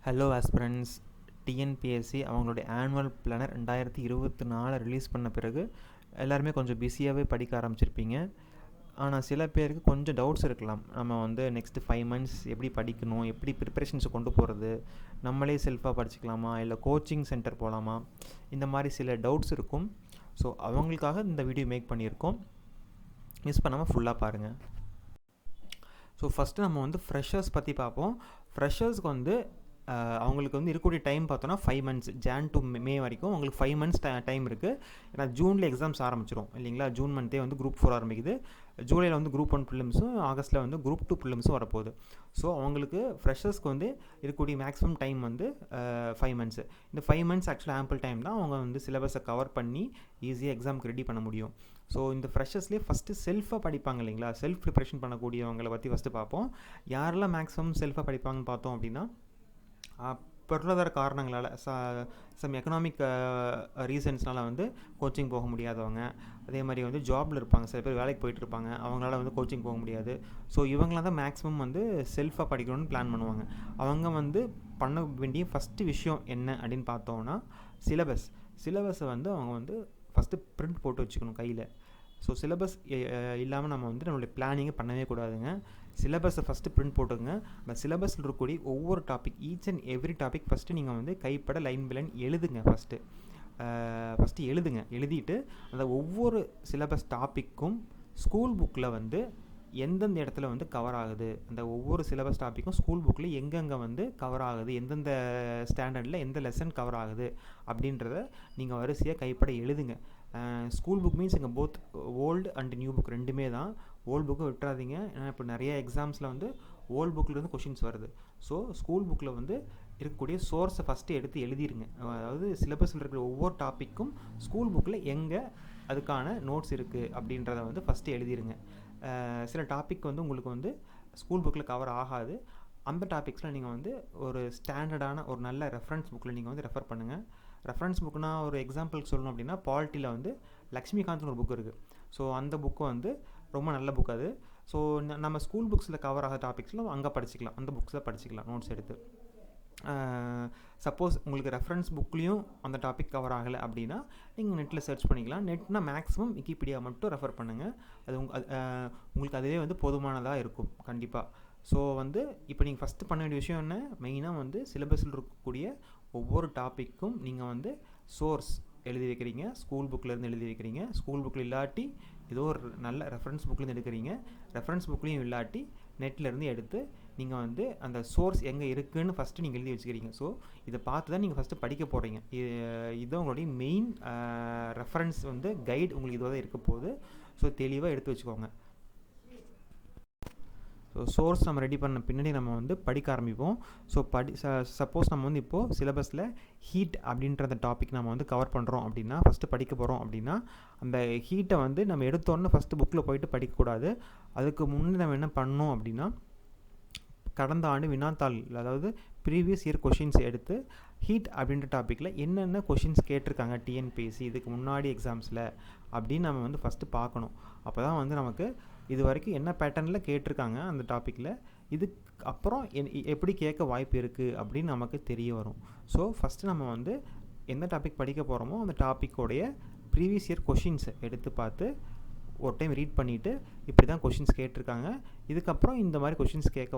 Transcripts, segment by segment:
Hello aspirants. TNPSC அவங்களுடைய annual planar 2024 release பண்ண பிறகு எல்லாருமே கொஞ்சம் பிஸியாகவே படிக்க ஆரம்பிச்சிருப்பீங்க. ஆனால் சில பேருக்கு கொஞ்சம் டவுட்ஸ் இருக்கலாம். நம்ம வந்து நெக்ஸ்ட்டு 5 மந்த்ஸ் எப்படி படிக்கணும், எப்படி ப்ரிப்பரேஷன்ஸை கொண்டு போகிறது, நம்மளே செல்ஃபாக படிச்சுக்கலாமா இல்லை கோச்சிங் சென்டர் போகலாமா, இந்த மாதிரி சில டவுட்ஸ் இருக்கும். ஸோ அவங்களுக்காக இந்த வீடியோ மேக் பண்ணியிருக்கோம். மிஸ் பண்ணாமல் ஃபுல்லாக பாருங்கள். ஸோ ஃபஸ்ட்டு நம்ம வந்து ஃப்ரெஷர்ஸ் பற்றி பார்ப்போம். ஃப்ரெஷர்ஸ்க்கு வந்து அவங்களுக்கு வந்து இருக்கக்கூடிய டைம் பார்த்தோன்னா 5 மந்த்ஸ், ஜான் டு மே வரைக்கும் உங்களுக்கு 5 மந்த்ஸ் டைம் இருக்குது. ஏன்னா ஜூனில் எக்ஸாம்ஸ் ஆரம்பிச்சிடும் இல்லைங்களா. ஜூன் மந்த்தே வந்து குரூப் 4 ஆரம்பிக்குது. ஜூலையில் வந்து குரூப் 1 ப்ரிலிம்ஸும், ஆகஸ்ட்டில் வந்து குரூப் 2 ப்ரிலிம்ஸும் வரப்போகுது. ஸோ அவங்களுக்கு ஃப்ரெஷர்ஸ்க்கு வந்து இருக்கக்கூடிய மேக்ஸிமம் டைம் வந்து 5 மந்த்ஸு. இந்த 5 மந்த்ஸ் ஆக்சுவலாக ஆம்பிள் டைம் தான் அவங்க வந்து சிலபஸை கவர் பண்ணி ஈஸியாக எக்ஸாமுக்கு ரெடி பண்ண முடியும். ஸோ இந்த ஃப்ரெஷர்ஸ்லேயே ஃபஸ்ட்டு செல்ஃபாக படிப்பாங்க இல்லைங்களா, செல்ஃப் ப்ரிப்ரேஷன் பண்ணக்கூடியவங்களை பற்றி ஃபஸ்ட்டு பார்ப்போம். யாரெல்லாம் மேக்ஸிமம் செல்ஃபாக படிப்பாங்கன்னு பார்த்தோம் அப்படின்னா, பொருளாதார காரணங்களால் சம் எக்கனாமிக் ரீசன்ஸ்னால் வந்து கோச்சிங் போக முடியாதவங்க, அதே மாதிரி வந்து ஜாபில் இருப்பாங்க, சில பேர் வேலைக்கு போயிட்டு இருப்பாங்க, அவங்களால வந்து கோச்சிங் போக முடியாது. ஸோ இவங்களாம் தான் மேக்ஸிமம் வந்து செல்ஃபாக படிக்கணும்னு பிளான் பண்ணுவாங்க. அவங்க வந்து பண்ண வேண்டிய ஃபஸ்ட்டு விஷயம் என்ன அப்படின்னு பார்த்தோன்னா, சிலபஸை வந்து அவங்க வந்து ஃபஸ்ட்டு பிரிண்ட் போட்டு வச்சுக்கணும் கையில். ஸோ சிலபஸ் இல்லாமல் நம்ம வந்து நம்மளுடைய பிளானிங்கை பண்ணவே கூடாதுங்க. சிலபஸை ஃபஸ்ட்டு பிரிண்ட் போட்டுங்க. அந்த சிலபஸில் இருக்கக்கூடிய ஒவ்வொரு topic, each and every topic first நீங்கள் வந்து கைப்பட லைன் பை லைன் எழுதுங்க. ஃபஸ்ட்டு எழுதிட்டு அந்த ஒவ்வொரு சிலபஸ் டாப்பிக்கும் ஸ்கூல் புக்கில் வந்து எந்தெந்த இடத்துல வந்து கவர் ஆகுது, அந்த ஒவ்வொரு சிலபஸ் டாப்பிக்கும் ஸ்கூல் புக்கில் எங்கெங்கே வந்து கவர் ஆகுது, எந்தெந்த ஸ்டாண்டர்டில் எந்த லெசன் கவர் ஆகுது அப்படின்றத நீங்கள் வரிசையாக கைப்பட எழுதுங்க. ஸ்கூல் புக் மீன்ஸ் இங்கே both old and new book ரெண்டுமே தான். ஓல்டு புக்கை விட்டுறாதீங்க. ஏன்னா இப்போ நிறைய எக்ஸாம்ஸில் வந்து ஓல்டு புக்கிலேருந்து கொஷின்ஸ் வருது. ஸோ ஸ்கூல் புக்கில் வந்து இருக்கக்கூடிய சோர்ஸை ஃபஸ்ட்டு எடுத்து எழுதிருங்க. அதாவது சிலபஸில் இருக்கிற ஒவ்வொரு டாப்பிக்கும் ஸ்கூல் புக்கில் எங்கே அதுக்கான நோட்ஸ் இருக்குது அப்படின்றத வந்து ஃபஸ்ட்டு எழுதிருங்க. சில டாபிக் வந்து உங்களுக்கு வந்து ஸ்கூல் புக்கில் கவர் ஆகாது. அந்த டாபிக்ஸில் நீங்கள் வந்து ஒரு ஸ்டாண்டர்டான ஒரு நல்ல ரெஃபரன்ஸ் புக்கில் நீங்கள் வந்து ரெஃபர் பண்ணுங்கள். ரெஃபரன்ஸ் புக்குனா ஒரு எக்ஸாம்பிளுக்கு சொல்லணும் அப்படின்னா, பாலிட்டியில் வந்து லக்ஷ்மிகாந்த்னு ஒரு புக் இருக்குது. ஸோ அந்த புக்கு வந்து ரொம்ப நல்ல புக் அது. ஸோ நம்ம ஸ்கூல் புக்ஸில் கவர் ஆகிற டாபிக்ஸ்லாம் அங்கே படிச்சிக்கலாம், அந்த புக்ஸில் படிச்சிக்கலாம் நோட்ஸ் எடுத்து. சப்போஸ் உங்களுக்கு ரெஃபரன்ஸ் புக்லேயும் அந்த டாபிக் கவர் ஆகலை அப்படின்னா நீங்கள் நெட்டில் சர்ச் பண்ணிக்கலாம். நெட்னா மேக்ஸிமம் விக்கிபீடியா மட்டும் ரெஃபர் பண்ணுங்கள். அது உங்களுக்கு அதுவே வந்து போதுமானதாக இருக்கும் கண்டிப்பாக. ஸோ வந்து இப்போ நீங்கள் ஃபஸ்ட்டு பண்ண வேண்டிய விஷயம் என்ன, மெயினாக வந்து சிலபஸில் இருக்கக்கூடிய ஒவ்வொரு டாப்பிக்கும் நீங்கள் வந்து சோர்ஸ் எழுதி வைக்கிறீங்க. ஸ்கூல் புக்கிலேருந்து எழுதி வைக்கிறீங்க. ஸ்கூல் புக்கில் இல்லாட்டி ஏதோ ஒரு நல்ல ரெஃபரன்ஸ் புக்லேருந்து எடுக்கிறீங்க. ரெஃபரன்ஸ் புக்லேயும் இல்லாட்டி நெட்லேருந்து எடுத்து நீங்கள் வந்து அந்த சோர்ஸ் எங்கே இருக்குதுன்னு ஃபஸ்ட்டு நீங்கள் எழுதி வச்சுக்கிறீங்க. ஸோ இதை பார்த்து தான் நீங்கள் ஃபஸ்ட்டு படிக்க போகிறீங்க. இதுதான் உங்களுடைய மெயின் ரெஃபரன்ஸ் வந்து கைடு உங்களுக்கு இதுவாக தான் இருக்க போகுது. ஸோ தெளிவாக எடுத்து வச்சுக்கோங்க. ஸோ சோர்ஸ் நம்ம ரெடி பண்ண பின்னாடி நம்ம வந்து படிக்க ஆரம்பிப்போம். ஸோ சப்போஸ் நம்ம வந்து இப்போது சிலபஸில் ஹீட் அப்படின்ற அந்த டாபிக் நம்ம வந்து கவர் பண்ணுறோம் அப்படின்னா, ஃபஸ்ட்டு படிக்க போகிறோம் அப்படின்னா, அந்த ஹீட்டை வந்து நம்ம எடுத்தோன்னே ஃபஸ்ட்டு புக்கில் போயிட்டு படிக்கக்கூடாது. அதுக்கு முன்னே நம்ம என்ன பண்ணணும் அப்படின்னா, கடந்த ஆண்டு வினாத்தாள், அதாவது ப்ரீவியஸ் இயர் கொஷின்ஸ் எடுத்து ஹீட் அப்படின்ற டாப்பிக்கில் என்னென்ன கொஷின்ஸ் கேட்டிருக்காங்க டிஎன்பிஎஸ்சி இதுக்கு முன்னாடி எக்ஸாம்ஸில் அப்படின்னு நம்ம வந்து ஃபஸ்ட்டு பார்க்கணும். அப்போ தான் வந்து நமக்கு இது வரைக்கும் என்ன பேட்டர்னில் கேட்டிருக்காங்க அந்த டாப்பிக்கில், இதுக்கு அப்புறம் எப்படி கேட்க வாய்ப்பு இருக்குது அப்படின்னு நமக்கு தெரிய வரும். ஸோ ஃபஸ்ட்டு நம்ம வந்து எந்த டாபிக் படிக்க போகிறோமோ அந்த டாப்பிக்கோடைய ப்ரீவியஸ் இயர் கொஷின்ஸை எடுத்து பார்த்து ஒரு டைம் ரீட் பண்ணிவிட்டு, இப்படி தான் கொஷின்ஸ் கேட்டிருக்காங்க, இதுக்கப்புறம் இந்த மாதிரி கொஷின்ஸ் கேட்க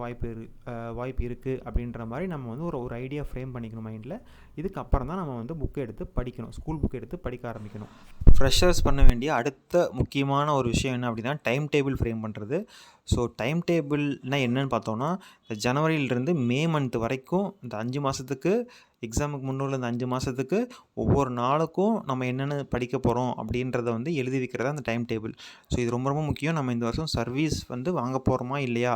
வாய்ப்பு இருக்குது அப்படின்ற மாதிரி நம்ம வந்து ஒரு ஐடியா ஃப்ரேம் பண்ணிக்கணும் மைண்டில். இதுக்கப்புறம் தான் நம்ம வந்து புக்கை எடுத்து படிக்கணும், ஸ்கூல் புக்கை எடுத்து படிக்க ஆரம்பிக்கணும். ஃப்ரெஷர்ஸ் பண்ண வேண்டிய அடுத்த முக்கியமான ஒரு விஷயம் என்ன அப்படின்னா, டைம் டேபிள் ஃப்ரேம் பண்ணுறது. ஸோ டைம் டேபிள்னால் என்னென்னு பார்த்தோன்னா, ஜனவரியிலிருந்து மே மந்த் வரைக்கும் இந்த 5 மாதத்துக்கு எக்ஸாமுக்கு முன்னுள்ள இந்த 5 மாதத்துக்கு ஒவ்வொரு நாளுக்கும் நம்ம என்னென்ன படிக்க போகிறோம் அப்படின்றத வந்து எழுதி வைக்கிறதா அந்த டைம் டேபிள். ஸோ இது ரொம்ப ரொம்ப முக்கியம். நம்ம இந்த வருஷம் சர்வீஸ் வந்து வாங்க போகிறோமா இல்லையா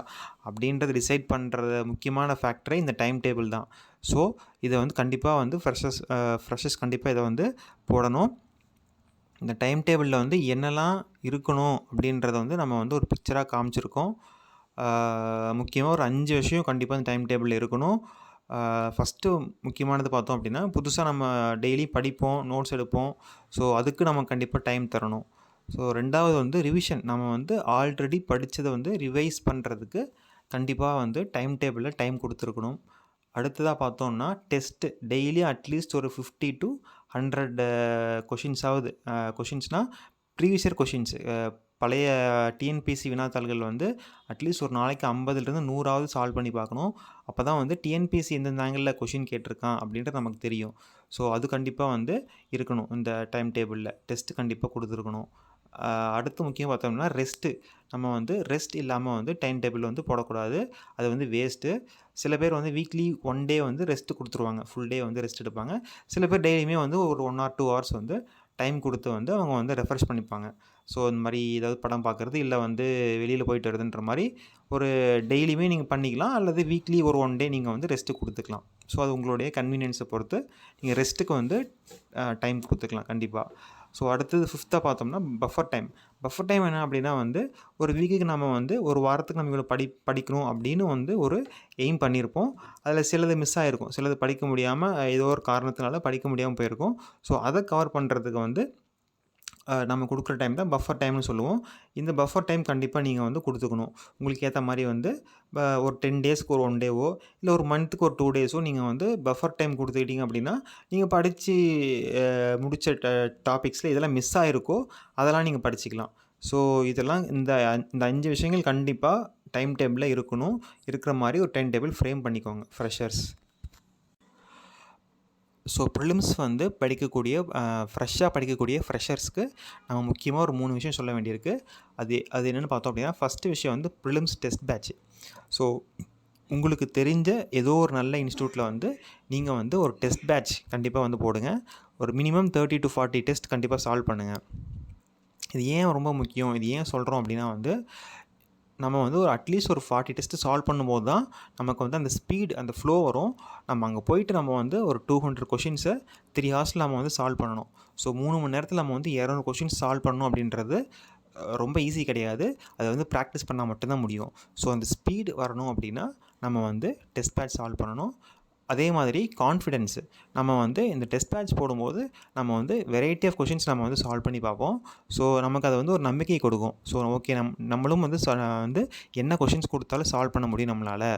அப்படின்றத டிசைட் பண்ணுற முக்கியமான ஃபேக்டரே இந்த டைம் டேபிள் தான். ஸோ இதை வந்து கண்டிப்பாக வந்து ஃப்ரெஷர்ஸ் கண்டிப்பாக இதை வந்து போடணும். இந்த டைம் டேபிளில் வந்து என்னெல்லாம் இருக்கணும் அப்படின்றத வந்து நம்ம வந்து ஒரு பிக்சராக காமிச்சிருக்கோம். முக்கியமாக ஒரு 5 விஷயம் கண்டிப்பாக இந்த டைம் டேபிளில் இருக்கணும். ஃபஸ்ட்டு முக்கியமானது பார்த்தோம் அப்படின்னா, புதுசாக நம்ம டெய்லி படிப்போம், நோட்ஸ் எடுப்போம். ஸோ அதுக்கு நம்ம கண்டிப்பாக டைம் தரணும். ஸோ 2வது வந்து ரிவிஷன். நம்ம வந்து ஆல்ரெடி படித்ததை வந்து ரிவைஸ் பண்ணுறதுக்கு கண்டிப்பாக வந்து டைம் டேபிளில் டைம் கொடுத்துருக்கணும். அடுத்ததாக பார்த்தோம்னா டெஸ்ட்டு டெய்லி அட்லீஸ்ட் ஒரு 50 to 100 கொஷின்ஸாவது கொஷின்ஸ்னால் ப்ரீவியஸ் இயர் கொஷின்ஸ் பழைய டிஎன்பிஎஸ்சி வினாத்தாள்கள் வந்து அட்லீஸ்ட் ஒரு நாளைக்கு 50லேருந்து 100ஆவது சால்வ் பண்ணி பார்க்கணும். அப்போ தான் வந்து டிஎன்பிஎஸ்சி எந்தெந்த ஆங்கிளில் கொஷின் கேட்டிருக்கான் அப்படின்றது நமக்கு தெரியும். ஸோ அது கண்டிப்பாக வந்து இருக்கணும். இந்த டைம் டேபிளில் டெஸ்ட்டு கண்டிப்பாக கொடுத்துருக்கணும். அடுத்து முக்கியம் பார்த்தோம்னா ரெஸ்ட்டு. நம்ம வந்து ரெஸ்ட் இல்லாமல் வந்து டைம் டேபிள் வந்து போடக்கூடாது. அது வந்து வேஸ்ட்டு. சில பேர் வந்து வீக்லி 1 டே வந்து ரெஸ்ட்டு கொடுத்துருவாங்க. ஃபுல் டே வந்து ரெஸ்ட் எடுப்பாங்க. சில பேர் டெய்லியுமே வந்து ஒரு 1 or 2 hours வந்து டைம் கொடுத்து வந்து அவங்க வந்து ரெஃப்ரெஷ் பண்ணிப்பாங்க. ஸோ இந்த மாதிரி ஏதாவது படம் பார்க்குறது இல்லை வந்து வெளியில் போயிட்டு வருதுன்ற மாதிரி ஒரு டெய்லியுமே நீங்கள் பண்ணிக்கலாம். அல்லது வீக்லி ஒரு 1 டே நீங்கள் வந்து ரெஸ்ட்டு கொடுத்துக்கலாம். ஸோ அது உங்களுடைய கன்வீனியன்ஸை பொறுத்து நீங்கள் ரெஸ்ட்டுக்கு வந்து டைம் கொடுத்துக்கலாம் கண்டிப்பாக. ஸோ அடுத்தது 5th பார்த்தோம்னா பஃபர் டைம். பஃபர் டைம் என்ன அப்படின்னா வந்து ஒரு வீக்குக்கு நம்ம வந்து ஒரு வாரத்துக்கு நம்ம இவ்வளோ படிக்கணும் அப்படின்னு வந்து ஒரு எய்ம் பண்ணியிருப்போம். அதில் சிலது மிஸ் ஆகிருக்கும். சிலது படிக்க முடியாமல் ஏதோ ஒரு காரணத்தினால படிக்க முடியாமல் போயிருக்கும். ஸோ அதை கவர் பண்ணுறதுக்கு வந்து நம்ம கொடுக்குற டைம் தான் பஃபர் டைம்னு சொல்லுவோம். இந்த பஃபர் டைம் கண்டிப்பாக நீங்கள் வந்து கொடுத்துக்கணும். உங்களுக்கு ஏற்ற மாதிரி வந்து ஒரு 10 டேஸ்க்கு ஒரு 1 டேவோ இல்லை ஒரு மந்த்துக்கு ஒரு 2 டேஸோ நீங்கள் வந்து பஃபர் டைம் கொடுத்துக்கிட்டீங்க அப்படின்னா நீங்கள் படித்து முடித்த டாபிக்ஸில் இதெல்லாம் மிஸ் ஆகிருக்கோ அதெல்லாம் நீங்கள் படிச்சுக்கலாம். ஸோ இதெல்லாம் இந்த 5 விஷயங்கள் கண்டிப்பாக டைம் டேபிளில் இருக்கணும். இருக்கிற மாதிரி ஒரு டைம் டேபிள் ஃப்ரேம் பண்ணிக்கோங்க ஃப்ரெஷர்ஸ். ஸோ ப்ரிலிம்ஸ் வந்து ஃப்ரெஷ்ஷாக படிக்கக்கூடிய ஃப்ரெஷர்ஸ்க்கு நம்ம முக்கியமாக ஒரு 3 விஷயம் சொல்ல வேண்டியிருக்கு. அது என்னென்னு பார்த்தோம் அப்படின்னா, ஃபஸ்ட்டு விஷயம் வந்து ப்ரிலிம்ஸ் டெஸ்ட் பேட்ச். ஸோ உங்களுக்கு தெரிஞ்ச ஏதோ ஒரு நல்ல இன்ஸ்டியூட்டில் வந்து நீங்கள் வந்து ஒரு டெஸ்ட் பேட்ச் கண்டிப்பாக வந்து போடுங்க. ஒரு மினிமம் 30 to 40 டெஸ்ட் கண்டிப்பாக சால்வ் பண்ணுங்கள். இது ஏன் ரொம்ப முக்கியம், இது ஏன் சொல்கிறோம் அப்படின்னா வந்து நம்ம வந்து ஒரு அட்லீஸ்ட் ஒரு 40 டெஸ்ட்டு சால்வ் பண்ணும்போது தான் நமக்கு வந்து அந்த ஸ்பீட் அந்த ஃப்ளோ வரும். நம்ம அங்கே போயிட்டு நம்ம வந்து ஒரு 200 கொஷின்ஸை 3 ஹவர்ஸில் நம்ம வந்து சால்வ் பண்ணணும். ஸோ 3 மணி நேரத்தில் நம்ம வந்து 200 கொஷின்ஸ் சால்வ் பண்ணணும் அப்படின்றது ரொம்ப ஈஸி கிடையாது. அதை வந்து ப்ராக்டிஸ் பண்ணால் மட்டும்தான் முடியும். ஸோ அந்த ஸ்பீடு வரணும் அப்படின்னா நம்ம வந்து டெஸ்ட் பேட்ச் சால்வ் பண்ணணும். அதே மாதிரி கான்ஃபிடென்ஸு. நம்ம வந்து இந்த டெஸ்ட் பேட்ச் போடும்போது நம்ம வந்து வெரைட்டி ஆஃப் கொஷின்ஸ் நம்ம வந்து சால்வ் பண்ணி பார்ப்போம். ஸோ நமக்கு அது வந்து ஒரு நம்பிக்கை கொடுக்கும். ஸோ ஓகே நம்மளும் வந்து வந்து என்ன கொஷின்ஸ் கொடுத்தாலும் சால்வ் பண்ண முடியும் நம்மளால்.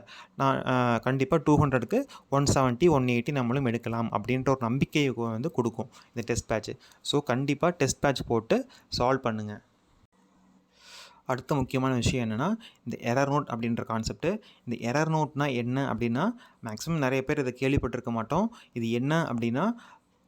நான் கண்டிப்பாக 200க்கு 170, 180 நம்மளும் எடுக்கலாம் அப்படின்ற ஒரு நம்பிக்கையை வந்து கொடுக்கும் இந்த டெஸ்ட் பேட்ச்சு. ஸோ கண்டிப்பாக டெஸ்ட் பேட்ச் போட்டு சால்வ் பண்ணுங்கள். அடுத்த முக்கியமான விஷயம் என்னென்னா இந்த எரர் நோட் அப்படின்ற கான்செப்ட்டு. இந்த எரர் நோட்னால் என்ன அப்படின்னா, மேக்ஸிமம் நிறைய பேர் இதை கேள்விப்பட்டிருக்க மாட்டோம். இது என்ன அப்படின்னா,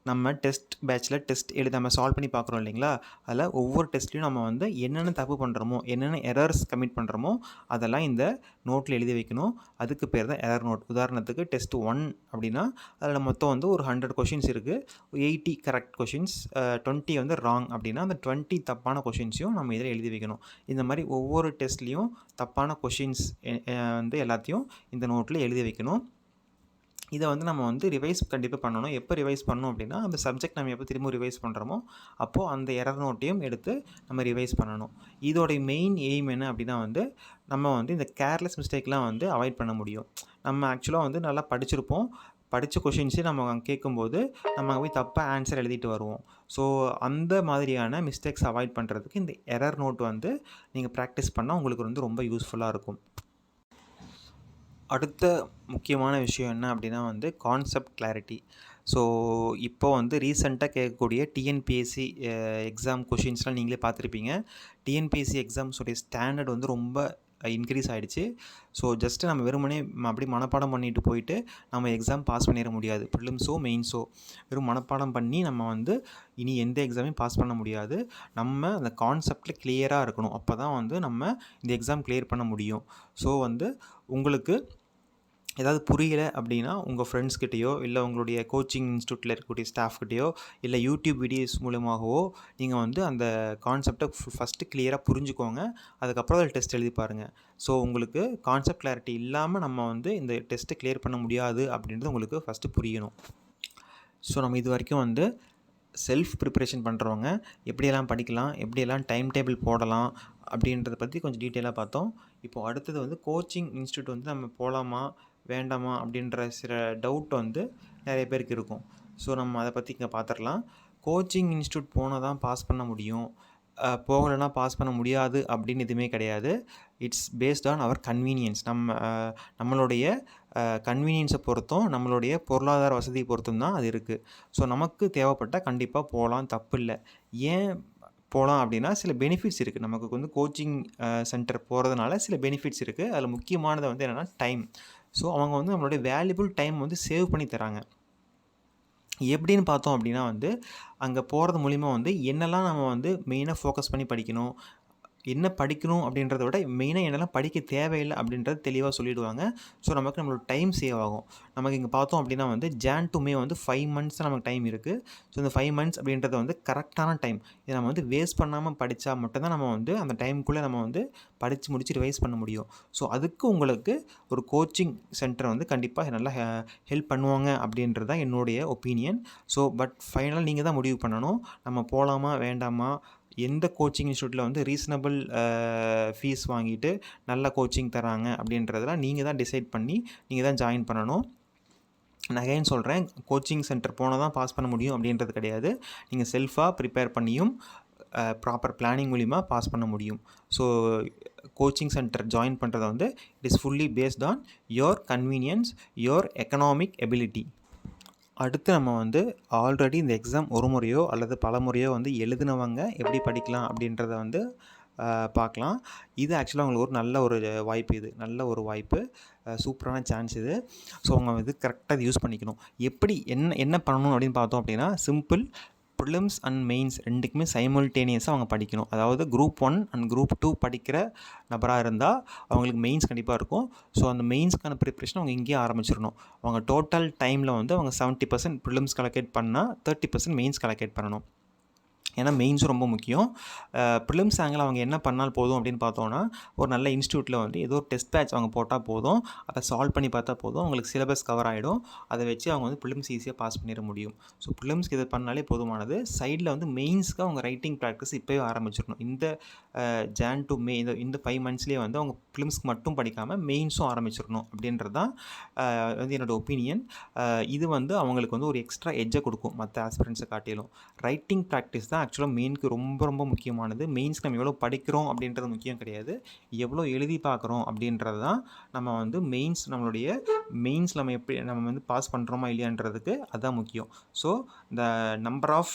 நம்ம டெஸ்ட் பேட்சில் டெஸ்ட் நம்ம சால்வ் பண்ணி பார்க்குறோம் இல்லைங்களா, அதில் ஒவ்வொரு டெஸ்ட்லையும் நம்ம வந்து என்னென்ன தப்பு பண்ணுறோமோ, என்னென்ன எரர்ஸ் கமிட் பண்ணுறோமோ அதெல்லாம் இந்த நோட்டில் எழுதி வைக்கணும். அதுக்கு பேர் தான் எரர் நோட். உதாரணத்துக்கு டெஸ்ட் 1 அப்படின்னா அதில் மொத்தம் வந்து ஒரு 100 கொஷின்ஸ் இருக்குது. 80 கரெக்ட் கொஷின்ஸ், 20 வந்து ராங் அப்படின்னா அந்த 20 தப்பான கொஷின்ஸையும் நம்ம இதில் எழுதி வைக்கணும். இந்த மாதிரி ஒவ்வொரு டெஸ்ட்லேயும் தப்பான கொஷின்ஸ் வந்து எல்லாத்தையும் இந்த நோட்டில் எழுதி வைக்கணும். இதை வந்து நம்ம வந்து ரிவைஸ் கண்டிப்பாக பண்ணணும். எப்போ ரிவைஸ் பண்ணணும் அப்படின்னா, அந்த சப்ஜெக்ட் நம்ம எப்போ திரும்ப ரிவைஸ் பண்ணுறோமோ அப்போது அந்த எரர் நோட்டையும் எடுத்து நம்ம ரிவைஸ் பண்ணணும். இதோடைய மெயின் எய்ம் என்ன அப்படின்னா வந்து நம்ம வந்து இந்த கேர்லெஸ் மிஸ்டேக்லாம் வந்து அவாய்ட் பண்ண முடியும். நம்ம ஆக்சுவலாக வந்து நல்லா படிச்சிருப்போம். படித்த கொஷின்ஸே நம்ம கேட்கும்போது நம்ம போய் தப்பாக ஆன்சர் எழுதிட்டு வருவோம். ஸோ அந்த மாதிரியான மிஸ்டேக்ஸ் அவாய்ட் பண்ணுறதுக்கு இந்த எரர் நோட் வந்து நீங்கள் ப்ராக்டிஸ் பண்ணால் உங்களுக்கு வந்து ரொம்ப யூஸ்ஃபுல்லாக இருக்கும். அடுத்த முக்கியமான விஷயம் என்ன அப்படின்னா வந்து கான்செப்ட் கிளாரிட்டி. ஸோ இப்போ வந்து ரீசெண்டாக கேட்கக்கூடிய டிஎன்பிஎஸ்சி எக்ஸாம் கொஷின்ஸ்லாம் நீங்களே பார்த்துருப்பீங்க. டிஎன்பிஎஸ்சி எக்ஸாம்ஸோடைய ஸ்டாண்டர்ட் வந்து ரொம்ப இன்க்ரீஸ் ஆகிடுச்சு. ஸோ ஜஸ்ட்டு நம்ம வெறுமனே அப்படி மனப்பாடம் பண்ணிட்டு போயிட்டு நம்ம எக்ஸாம் பாஸ் பண்ணிட முடியாது. ப்ரிலிம்ஸோ மெயின்ஸோ வெறும் மனப்பாடம் பண்ணி நம்ம வந்து இனி எந்த எக்ஸாமையும் பாஸ் பண்ண முடியாது. நம்ம அந்த கான்செப்டில் கிளியராக இருக்கணும். அப்போ தான் வந்து நம்ம இந்த எக்ஸாம் கிளியர் பண்ண முடியும். ஸோ வந்து உங்களுக்கு ஏதாவது புரியலை அப்படின்னா உங்கள் ஃப்ரெண்ட்ஸ்கிட்டையோ இல்லை உங்களுடைய கோச்சிங் இன்ஸ்டியூட்டில் இருக்கக்கூடிய ஸ்டாஃப்கிட்டையோ இல்லை யூடியூப் வீடியோஸ் மூலமாகவோ நீங்கள் வந்து அந்த கான்செப்டை ஃபஸ்ட்டு கிளியராக புரிஞ்சுக்கோங்க. அதுக்கப்புறம் அதில் டெஸ்ட் எழுதி பாருங்கள். ஸோ உங்களுக்கு கான்செப்ட் கிளாரிட்டி இல்லாமல் நம்ம வந்து இந்த டெஸ்ட்டை கிளியர் பண்ண முடியாது அப்படின்றது உங்களுக்கு ஃபஸ்ட்டு புரியணும். ஸோ நம்ம இது வரைக்கும் வந்து செல்ஃப் ப்ரிப்பரேஷன் பண்ணுறவங்க எப்படியெல்லாம் படிக்கலாம், எப்படியெல்லாம் டைம் டேபிள் போடலாம் அப்படின்றத பற்றி கொஞ்சம் டீட்டெயிலாக பார்த்தோம். இப்போது அடுத்தது வந்து கோச்சிங் இன்ஸ்டியூட் வந்து நம்ம போகலாமா வேண்டாமா அப்படின்ற சில டவுட் வந்து நிறைய பேருக்கு இருக்கும். ஸோ நம்ம அதை பற்றி இங்கே பார்த்துடலாம். கோச்சிங் இன்ஸ்டியூட் போனால் தான் பாஸ் பண்ண முடியும், போகலைன்னா பாஸ் பண்ண முடியாது அப்படின்னு எதுவுமே கிடையாது. It's based on our convenience. நம்மளுடைய கன்வீனியன்ஸை பொறுத்தும் நம்மளுடைய பொருளாதார வசதியை பொறுத்தும் தான் அது இருக்குது. ஸோ நமக்கு தேவைப்பட்டால் கண்டிப்பாக போகலாம், தப்பு இல்லை. ஏன் போகலாம் அப்படின்னா சில பெனிஃபிட்ஸ் இருக்குது. நமக்கு வந்து கோச்சிங் சென்டர் போகிறதுனால சில பெனிஃபிட்ஸ் இருக்குது. அதில் முக்கியமானது வந்து என்னென்னா டைம். ஸோ அவங்க வந்து நம்மளுடைய வேல்யூபிள் டைம் வந்து சேவ் பண்ணி தராங்க. எப்படின்னு பார்த்தோம் அப்படின்னா வந்து அங்கே போகிறது மூலிமா வந்து என்னெல்லாம் நம்ம வந்து மெயினாக ஃபோக்கஸ் பண்ணி படிக்கணும், என்ன படிக்கணும் அப்படின்றத விட மெயினாக என்னெல்லாம் படிக்க தேவையில்லை அப்படின்றது தெளிவாக சொல்லிவிடுவாங்க. ஸோ நமக்கு நம்மளோட டைம் சேவ் ஆகும். நமக்கு இங்கே பார்த்தோம் அப்படின்னா வந்து ஜான் டு மே வந்து 5 months தான் நமக்கு டைம் இருக்குது. ஸோ இந்த 5 months அப்படின்றது வந்து கரெக்டான டைம். இதை நம்ம வந்து வேஸ்ட் பண்ணாமல் படித்தா மட்டும்தான் நம்ம வந்து அந்த டைமுக்குள்ளே நம்ம வந்து படித்து முடிச்சு ரிவைஸ் பண்ண முடியும். ஸோ அதுக்கு உங்களுக்கு ஒரு கோச்சிங் சென்டர் வந்து கண்டிப்பாக நல்லா ஹெல்ப் பண்ணுவாங்க அப்படின்றது தான் என்னுடைய ஒப்பீனியன். ஸோ பட் ஃபைனலாக நீங்கள் தான் முடிவு பண்ணணும், நம்ம போகலாமா வேண்டாமா, எந்த கோச்சிங் இன்ஸ்டியூட்டில் வந்து ரீசனபிள் ஃபீஸ் வாங்கிட்டு நல்ல கோச்சிங் தராங்க அப்படின்றதெல்லாம் நீங்கள் தான் டிசைட் பண்ணி நீங்கள் தான் ஜாயின் பண்ணணும். நான் அகைன் சொல்கிறேன், கோச்சிங் சென்டர் போனால் தான் பாஸ் பண்ண முடியும் அப்படின்றது கிடையாது. நீங்கள் செல்ஃபாக ப்ரிப்பேர் பண்ணியும் ப்ராப்பர் பிளானிங் மூலிமா பாஸ் பண்ண முடியும். ஸோ கோச்சிங் சென்டர் ஜாயின் பண்ணுறது வந்து it is fully based on your convenience, your economic ability. அடுத்து நம்ம வந்து ஆல்ரெடி இந்த எக்ஸாம் ஒரு முறையோ அல்லது பல முறையோ வந்து எழுதினவங்க எப்படி படிக்கலாம் அப்படின்றத வந்து பார்க்கலாம். இது ஆக்சுவலாக உங்களுக்கு ஒரு நல்ல ஒரு வாய்ப்பு, இது நல்ல ஒரு வாய்ப்பு, சூப்பரான சான்ஸ் இது. ஸோ அவங்க இது கரெக்டாக இது யூஸ் பண்ணிக்கணும். எப்படி என்ன பண்ணணும் அப்படின்னு பார்த்தோம் அப்படின்னா சிம்பிள், ப்ரிலிம்ஸ் அண்ட் மெயின்ஸ் ரெண்டுக்குமே சைமல்டேனியஸாக அவங்க படிக்கணும். அதாவது குரூப் 1 அண்ட் குரூப் 2 படிக்கிற நபராக இருந்தால் அவங்களுக்கு மெயின்ஸ் கண்டிப்பாக இருக்கும். ஸோ அந்த மெயின்ஸ்க்கான ப்ரிப்ரேஷன் அவங்க இங்கேயே ஆரம்பிச்சிடணும். அவங்க டோட்டல் டைமில் வந்து அவங்க 70% ப்ரிலிம்ஸ் கலெக்ட் பண்ணால் 30% மெயின்ஸ் கலெக்ட் பண்ணணும். ஏன்னா மெயின்ஸும் ரொம்ப முக்கியம். ப்ரிலிம்ஸ் ஆங்கிள் அவங்க என்ன பண்ணால் போதும் அப்படின்னு பார்த்தோன்னா ஒரு நல்ல இன்ஸ்டியூட்டில் வந்து ஏதோ ஒரு டெஸ்ட் பேட்ச் அவங்க போட்டால் போதும், அதை சால்வ் பண்ணி பார்த்தா போதும், அவங்களுக்கு சிலபஸ் கவர் ஆகிடும். அதை வச்சு அவங்க வந்து ப்ரிலிம்ஸ் ஈஸியாக பாஸ் பண்ணிட முடியும். ஸோ ப்ரிலிம்ஸ்க்கு இதை பண்ணாலே போதுமானது. சைடில் வந்து மெயின்ஸ்க்கு அவங்க ரைட்டிங் ப்ராக்டிஸ் இப்போவே ஆரம்பிச்சிடணும். இந்த ஜான் டு மே இந்த 5 monthsலேயே வந்து அவங்க ப்ரிலிம்ஸ்க்கு மட்டும் படிக்காமல் மெயின்ஸும் ஆரம்பிச்சிடணும் அப்படின்றது தான் வந்து என்னோடய ஒப்பீனியன். இது வந்து அவங்களுக்கு வந்து ஒரு எக்ஸ்ட்ரா எட்ஜை கொடுக்கும் மற்ற ஆஸ்பிரண்ட்ஸை காட்டிலும். ரைட்டிங் ப்ராக்டிஸ் தான் ஆக்சுவலாக மெயினுக்கு ரொம்ப ரொம்ப முக்கியமானது. மெயின்ஸ்க்கு நம்ம எவ்வளோ படிக்கிறோம் அப்படின்றது முக்கியம் கிடையாது, எவ்வளோ எழுதி பார்க்குறோம் அப்படின்றது தான் நம்ம வந்து நம்மளுடைய மெயின்ஸ் நம்ம வந்து பாஸ் பண்ணுறோமா இல்லையான்றதுக்கு அதுதான் முக்கியம். ஸோ இந்த number of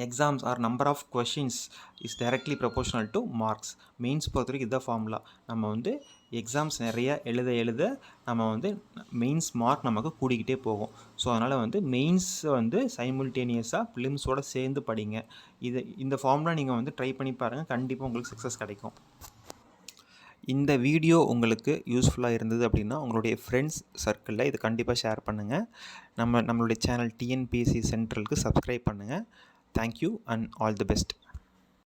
exams or number of questions is directly proportional to marks. Mains பொறுத்த வரைக்கும் இதுதான் ஃபார்முலா. நம்ம வந்து எக்ஸாம்ஸ் நிறைய எழுத நம்ம வந்து மெயின்ஸ் மார்க் நமக்கு கூடிக்கிட்டே போகும். ஸோ அதனால் வந்து மெயின்ஸ் வந்து சைமல்டேனியஸாக ப்ரிலிம்ஸோடு சேர்ந்து படிங்க. இந்த ஃபார்முலா நீங்கள் வந்து ட்ரை பண்ணி பாருங்கள், கண்டிப்பாக உங்களுக்கு சக்ஸஸ் கிடைக்கும். இந்த வீடியோ உங்களுக்கு யூஸ்ஃபுல்லாக இருந்தது அப்படின்னா உங்களுடைய ஃப்ரெண்ட்ஸ் சர்க்கிளில் இது கண்டிப்பாக ஷேர் பண்ணுங்கள். நம்மளுடைய சேனல் டிஎன்பிஎஸ்சி சென்ட்ரலுக்கு சப்ஸ்கிரைப் பண்ணுங்கள். Thank you and all the best.